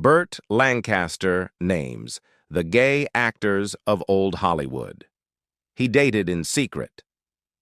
Burt Lancaster names the gay actors of old Hollywood. He dated in secret.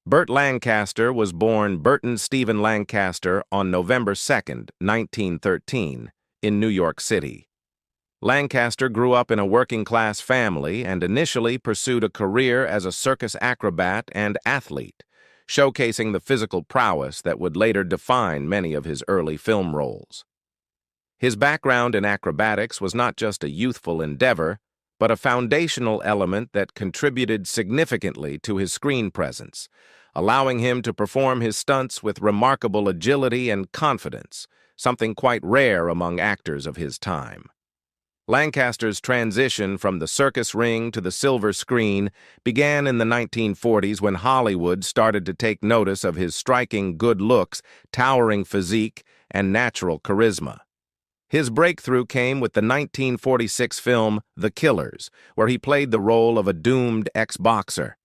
Burt Lancaster was born Burton Stephen Lancaster on November 2, 1913, in New York City. Lancaster grew up in a working-class family and initially pursued a career as a circus acrobat and athlete, showcasing the physical prowess that would later define many of his early film roles. His background in acrobatics was not just a youthful endeavor, but a foundational element that contributed significantly to his screen presence, allowing him to perform his stunts with remarkable agility and confidence, something quite rare among actors of his time. Lancaster's transition from the circus ring to the silver screen began in the 1940s when Hollywood started to take notice of his striking good looks, towering physique, and natural charisma. His breakthrough came with the 1946 film The Killers, where he played the role of a doomed ex-boxer.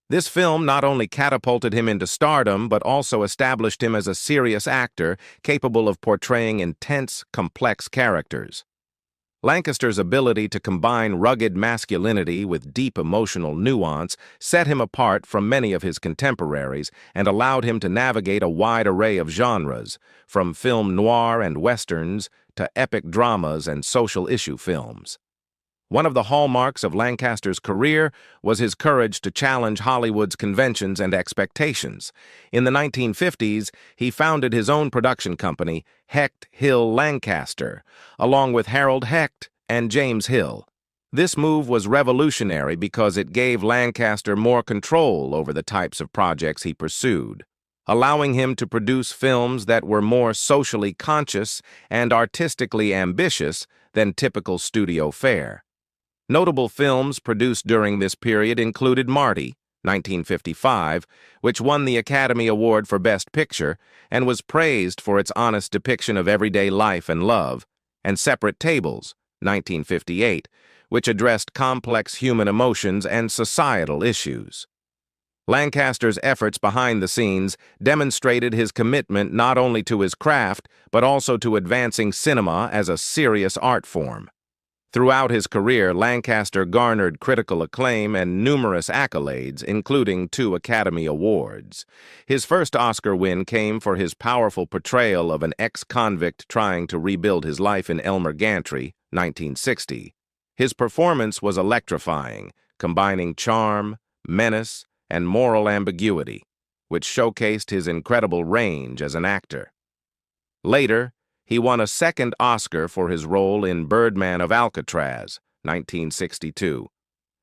This film not only catapulted him into stardom, but also established him as a serious actor capable of portraying intense, complex characters. Lancaster's ability to combine rugged masculinity with deep emotional nuance set him apart from many of his contemporaries and allowed him to navigate a wide array of genres, from film noir and westerns to epic dramas and social issue films. One of the hallmarks of Lancaster's career was his courage to challenge Hollywood's conventions and expectations. In the 1950s, he founded his own production company, Hecht Hill Lancaster, along with Harold Hecht and James Hill. This move was revolutionary because it gave Lancaster more control over the types of projects he pursued, allowing him to produce films that were more socially conscious and artistically ambitious than typical studio fare. Notable films produced during this period included Marty, 1955, which won the Academy Award for Best Picture and was praised for its honest depiction of everyday life and love, and Separate Tables, 1958, which addressed complex human emotions and societal issues. Lancaster's efforts behind the scenes demonstrated his commitment not only to his craft, but also to advancing cinema as a serious art form. Throughout his career, Lancaster garnered critical acclaim and numerous accolades, including 2 Academy Awards. His first Oscar win came for his powerful portrayal of an ex-convict trying to rebuild his life in Elmer Gantry, 1960. His performance was electrifying, combining charm, menace, and moral ambiguity, which showcased his incredible range as an actor. Later, he won a second Oscar for his role in Birdman of Alcatraz, 1962,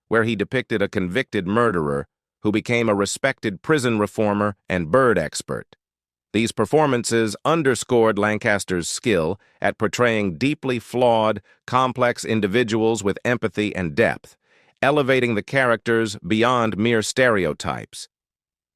where he depicted a convicted murderer who became a respected prison reformer and bird expert. These performances underscored Lancaster's skill at portraying deeply flawed, complex individuals with empathy and depth, elevating the characters beyond mere stereotypes.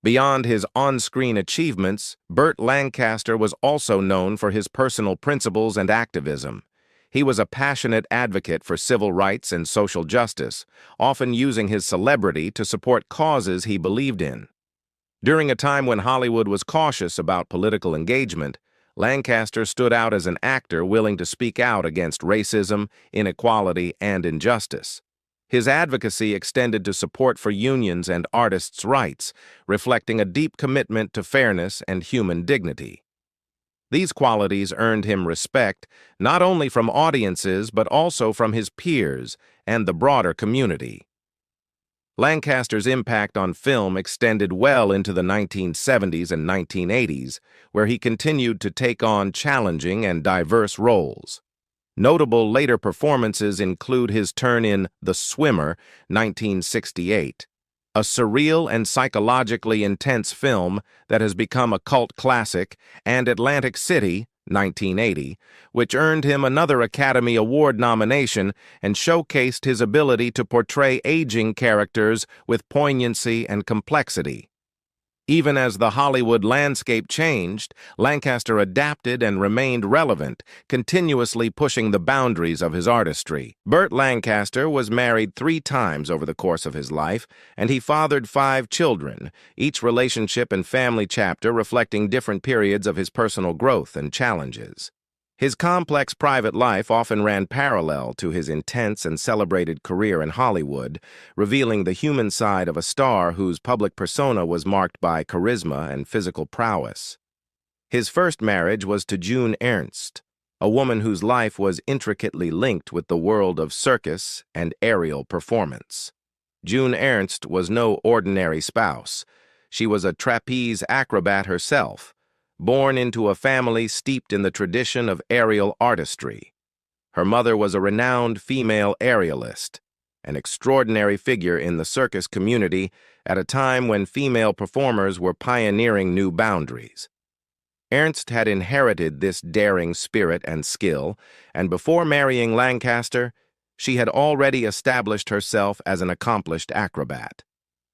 Beyond his on-screen achievements, Burt Lancaster was also known for his personal principles and activism. He was a passionate advocate for civil rights and social justice, often using his celebrity to support causes he believed in. During a time when Hollywood was cautious about political engagement, Lancaster stood out as an actor willing to speak out against racism, inequality, and injustice. His advocacy extended to support for unions and artists' rights, reflecting a deep commitment to fairness and human dignity. These qualities earned him respect not only from audiences but also from his peers and the broader community. Lancaster's impact on film extended well into the 1970s and 1980s, where he continued to take on challenging and diverse roles. Notable later performances include his turn in The Swimmer, 1968, a surreal and psychologically intense film that has become a cult classic, and Atlantic City, 1980, which earned him another Academy Award nomination and showcased his ability to portray aging characters with poignancy and complexity. Even as the Hollywood landscape changed, Lancaster adapted and remained relevant, continuously pushing the boundaries of his artistry. Burt Lancaster was married 3 times over the course of his life, and he fathered 5 children, each relationship and family chapter reflecting different periods of his personal growth and challenges. His complex private life often ran parallel to his intense and celebrated career in Hollywood, revealing the human side of a star whose public persona was marked by charisma and physical prowess. His first marriage was to June Ernst, a woman whose life was intricately linked with the world of circus and aerial performance. June Ernst was no ordinary spouse. She was a trapeze acrobat herself, born into a family steeped in the tradition of aerial artistry. Her mother was a renowned female aerialist, an extraordinary figure in the circus community at a time when female performers were pioneering new boundaries. Ernst had inherited this daring spirit and skill, and before marrying Lancaster, she had already established herself as an accomplished acrobat.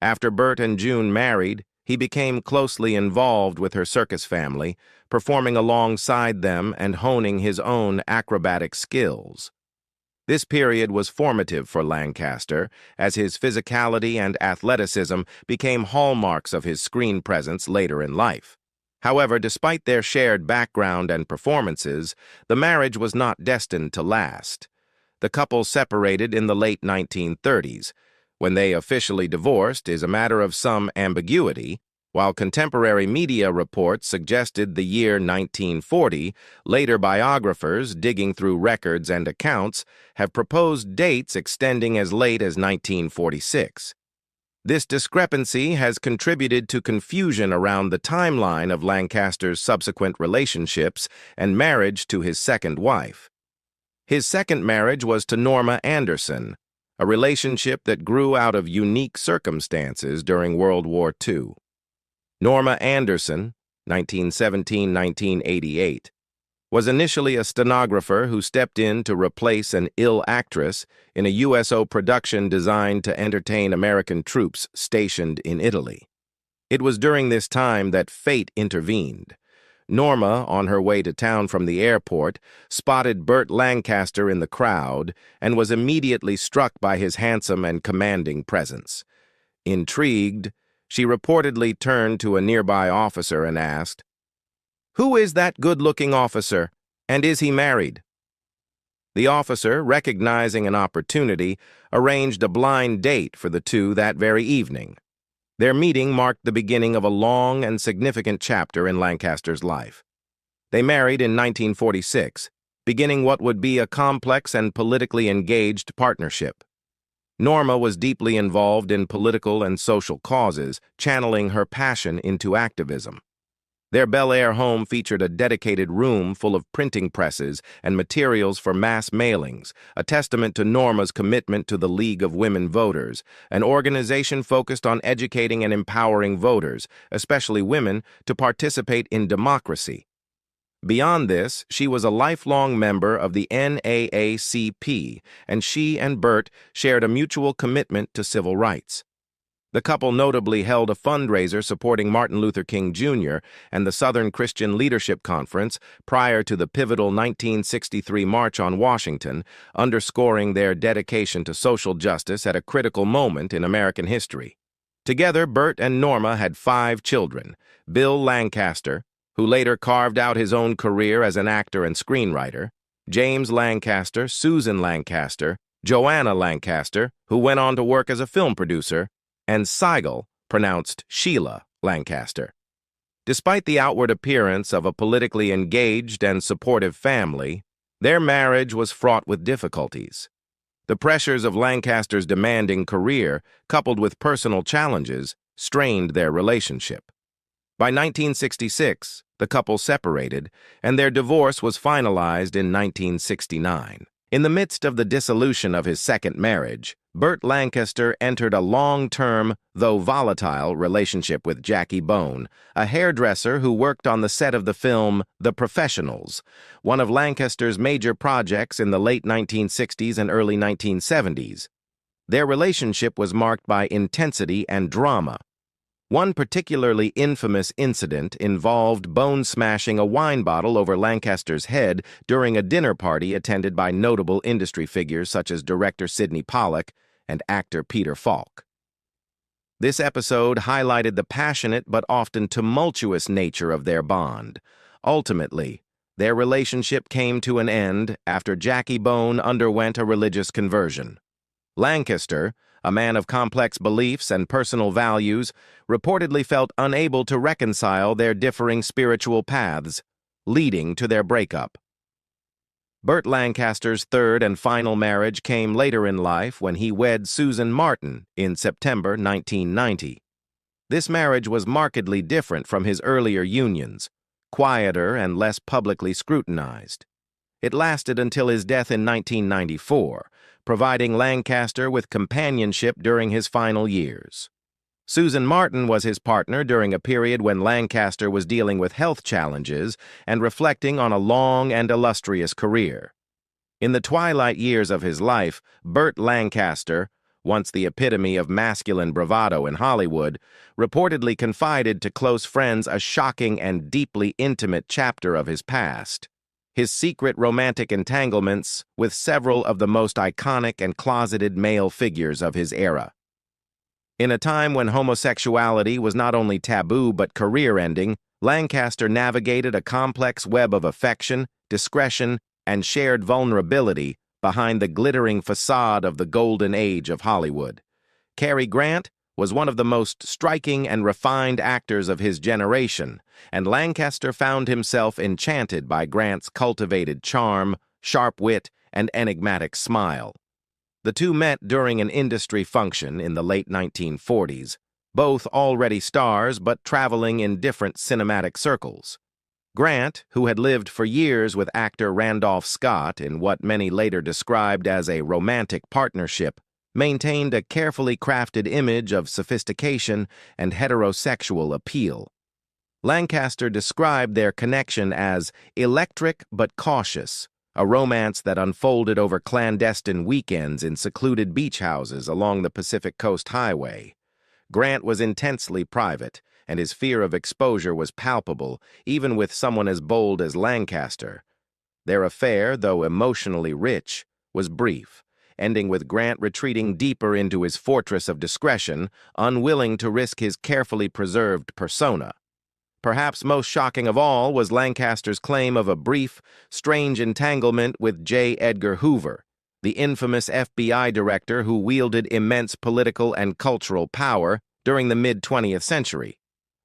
After Burt and June married, he became closely involved with her circus family, performing alongside them and honing his own acrobatic skills. This period was formative for Lancaster, as his physicality and athleticism became hallmarks of his screen presence later in life. However, despite their shared background and performances, the marriage was not destined to last. The couple separated in the late 1930s. When they officially divorced is a matter of some ambiguity. While contemporary media reports suggested the year 1940, later biographers, digging through records and accounts, have proposed dates extending as late as 1946. This discrepancy has contributed to confusion around the timeline of Lancaster's subsequent relationships and marriage to his second wife. His second marriage was to Norma Anderson, a relationship that grew out of unique circumstances during World War II. Norma Anderson, 1917–1988, was initially a stenographer who stepped in to replace an ill actress in a USO production designed to entertain American troops stationed in Italy. It was during this time that fate intervened. Norma, on her way to town from the airport, spotted Burt Lancaster in the crowd and was immediately struck by his handsome and commanding presence. Intrigued, she reportedly turned to a nearby officer and asked, "Who is that good-looking officer, and is he married?" The officer, recognizing an opportunity, arranged a blind date for the two that very evening. Their meeting marked the beginning of a long and significant chapter in Lancaster's life. They married in 1946, beginning what would be a complex and politically engaged partnership. Norma was deeply involved in political and social causes, channeling her passion into activism. Their Bel Air home featured a dedicated room full of printing presses and materials for mass mailings, a testament to Norma's commitment to the League of Women Voters, an organization focused on educating and empowering voters, especially women, to participate in democracy. Beyond this, she was a lifelong member of the NAACP, and she and Burt shared a mutual commitment to civil rights. The couple notably held a fundraiser supporting Martin Luther King Jr. and the Southern Christian Leadership Conference prior to the pivotal 1963 March on Washington, underscoring their dedication to social justice at a critical moment in American history. Together, Burt and Norma had 5 children: Bill Lancaster, who later carved out his own career as an actor and screenwriter; James Lancaster, Susan Lancaster, Joanna Lancaster, who went on to work as a film producer, and Sigel, pronounced Sheila, Lancaster. Despite the outward appearance of a politically engaged and supportive family, their marriage was fraught with difficulties. The pressures of Lancaster's demanding career, coupled with personal challenges, strained their relationship. By 1966, the couple separated, and their divorce was finalized in 1969. In the midst of the dissolution of his second marriage, Burt Lancaster entered a long-term, though volatile, relationship with Jackie Bone, a hairdresser who worked on the set of the film The Professionals, one of Lancaster's major projects in the late 1960s and early 1970s. Their relationship was marked by intensity and drama. One particularly infamous incident involved Bone smashing a wine bottle over Lancaster's head during a dinner party attended by notable industry figures such as director Sidney Pollack and actor Peter Falk. This episode highlighted the passionate but often tumultuous nature of their bond. Ultimately, Their relationship came to an end after Jackie Bone underwent a religious conversion. Lancaster, a man of complex beliefs and personal values, reportedly felt unable to reconcile their differing spiritual paths, leading to their breakup. Burt Lancaster's third and final marriage came later in life when he wed Susan Martin in September 1990. This marriage was markedly different from his earlier unions, quieter and less publicly scrutinized. It lasted until his death in 1994, providing Lancaster with companionship during his final years. Susan Martin was his partner during a period when Lancaster was dealing with health challenges and reflecting on a long and illustrious career. In the twilight years of his life, Burt Lancaster, once the epitome of masculine bravado in Hollywood, reportedly confided to close friends a shocking and deeply intimate chapter of his past: his secret romantic entanglements with several of the most iconic and closeted male figures of his era. In a time when homosexuality was not only taboo but career-ending, Lancaster navigated a complex web of affection, discretion, and shared vulnerability behind the glittering facade of the golden age of Hollywood. Cary Grant was one of the most striking and refined actors of his generation, and Lancaster found himself enchanted by Grant's cultivated charm, sharp wit, and enigmatic smile. The two met during an industry function in the late 1940s, both already stars but traveling in different cinematic circles. Grant, who had lived for years with actor Randolph Scott in what many later described as a romantic partnership, maintained a carefully crafted image of sophistication and heterosexual appeal. Lancaster described their connection as electric but cautious, a romance that unfolded over clandestine weekends in secluded beach houses along the Pacific Coast Highway. Grant was intensely private, and his fear of exposure was palpable, even with someone as bold as Lancaster. Their affair, though emotionally rich, was brief, ending with Grant retreating deeper into his fortress of discretion, unwilling to risk his carefully preserved persona. Perhaps most shocking of all was Lancaster's claim of a brief, strange entanglement with J. Edgar Hoover, the infamous FBI director who wielded immense political and cultural power during the mid-20th century.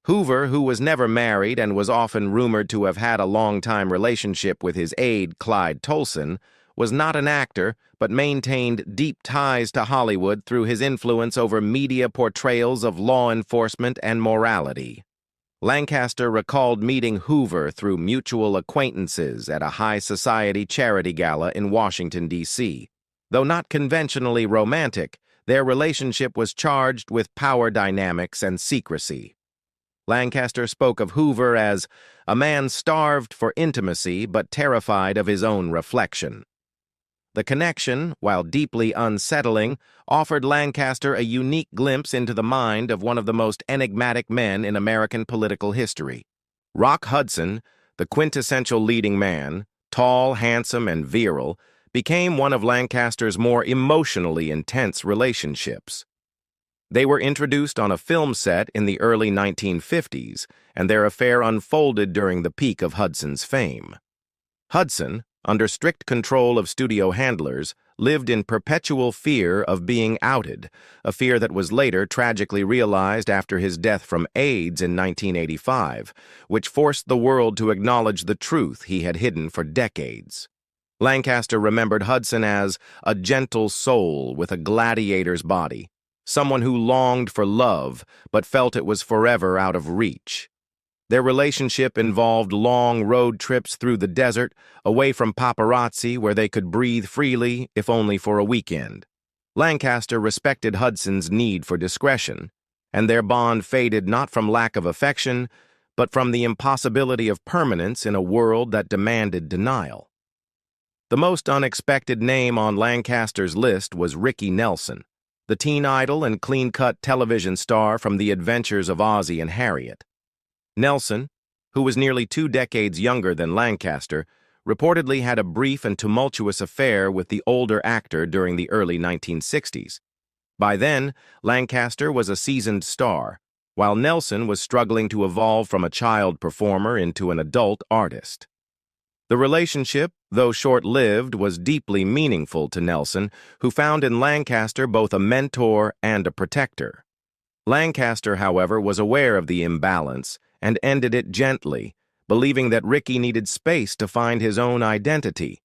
Hoover, who was never married and was often rumored to have had a long-time relationship with his aide Clyde Tolson, was not an actor but maintained deep ties to Hollywood through his influence over media portrayals of law enforcement and morality. Lancaster recalled meeting Hoover through mutual acquaintances at a high society charity gala in Washington, D.C. Though not conventionally romantic, their relationship was charged with power dynamics and secrecy. Lancaster spoke of Hoover as a man starved for intimacy but terrified of his own reflection. The connection, while deeply unsettling, offered Lancaster a unique glimpse into the mind of one of the most enigmatic men in American political history. Rock Hudson, the quintessential leading man, tall, handsome, and virile, became one of Lancaster's more emotionally intense relationships. They were introduced on a film set in the early 1950s, and their affair unfolded during the peak of Hudson's fame. Hudson, under strict control of studio handlers, lived in perpetual fear of being outed, a fear that was later tragically realized after his death from AIDS in 1985, which forced the world to acknowledge the truth he had hidden for decades. Lancaster remembered Hudson as a gentle soul with a gladiator's body, someone who longed for love but felt it was forever out of reach. Their relationship involved long road trips through the desert, away from paparazzi where they could breathe freely, if only for a weekend. Lancaster respected Hudson's need for discretion, and their bond faded not from lack of affection, but from the impossibility of permanence in a world that demanded denial. The most unexpected name on Lancaster's list was Ricky Nelson, the teen idol and clean-cut television star from The Adventures of Ozzie and Harriet. Nelson, who was nearly 2 decades younger than Lancaster, reportedly had a brief and tumultuous affair with the older actor during the early 1960s. By then, Lancaster was a seasoned star, while Nelson was struggling to evolve from a child performer into an adult artist. The relationship, though short-lived, was deeply meaningful to Nelson, who found in Lancaster both a mentor and a protector. Lancaster, however, was aware of the imbalance and ended it gently, believing that Ricky needed space to find his own identity,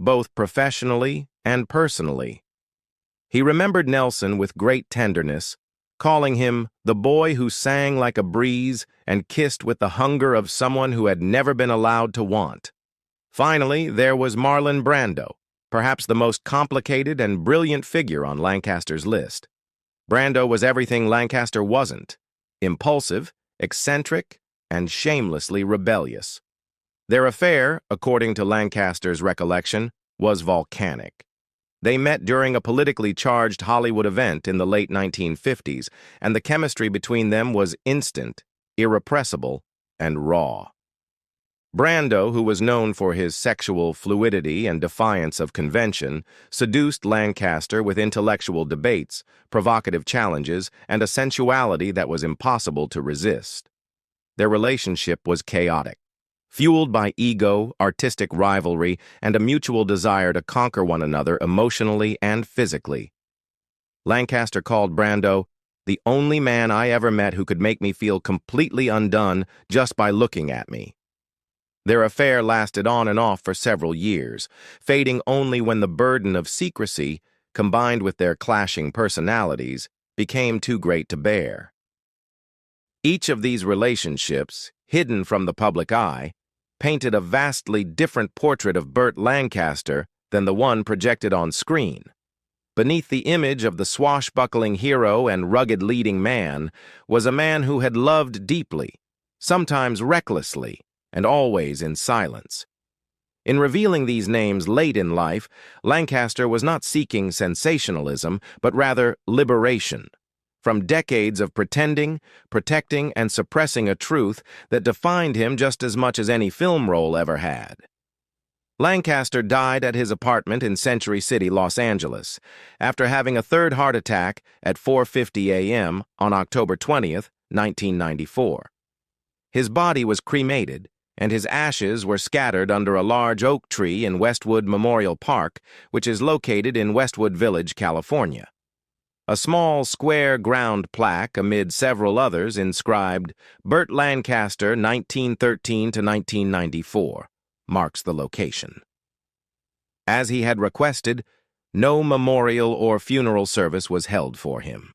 both professionally and personally. He remembered Nelson with great tenderness, calling him the boy who sang like a breeze and kissed with the hunger of someone who had never been allowed to want. Finally, there was Marlon Brando, perhaps the most complicated and brilliant figure on Lancaster's list. Brando was everything Lancaster wasn't: impulsive, eccentric, and shamelessly rebellious. Their affair, according to Lancaster's recollection, was volcanic. They met during a politically charged Hollywood event in the late 1950s, and the chemistry between them was instant, irrepressible, and raw. Brando, who was known for his sexual fluidity and defiance of convention, seduced Lancaster with intellectual debates, provocative challenges, and a sensuality that was impossible to resist. Their relationship was chaotic, fueled by ego, artistic rivalry, and a mutual desire to conquer one another emotionally and physically. Lancaster called Brando the only man I ever met who could make me feel completely undone just by looking at me. Their affair lasted on and off for several years, fading only when the burden of secrecy, combined with their clashing personalities, became too great to bear. Each of these relationships, hidden from the public eye, painted a vastly different portrait of Burt Lancaster than the one projected on screen. Beneath the image of the swashbuckling hero and rugged leading man was a man who had loved deeply, sometimes recklessly, and always in silence. In revealing these names late in life, Lancaster was not seeking sensationalism, but rather liberation, from decades of pretending, protecting, and suppressing a truth that defined him just as much as any film role ever had. Lancaster died at his apartment in Century City, Los Angeles, after having a third heart attack at 4:50 a.m. on October 20th, 1994. His body was cremated, and his ashes were scattered under a large oak tree in Westwood Memorial Park, which is located in Westwood Village, California. A small, square ground plaque, amid several others, inscribed Burt Lancaster, 1913 to 1994, marks the location. As he had requested, no memorial or funeral service was held for him.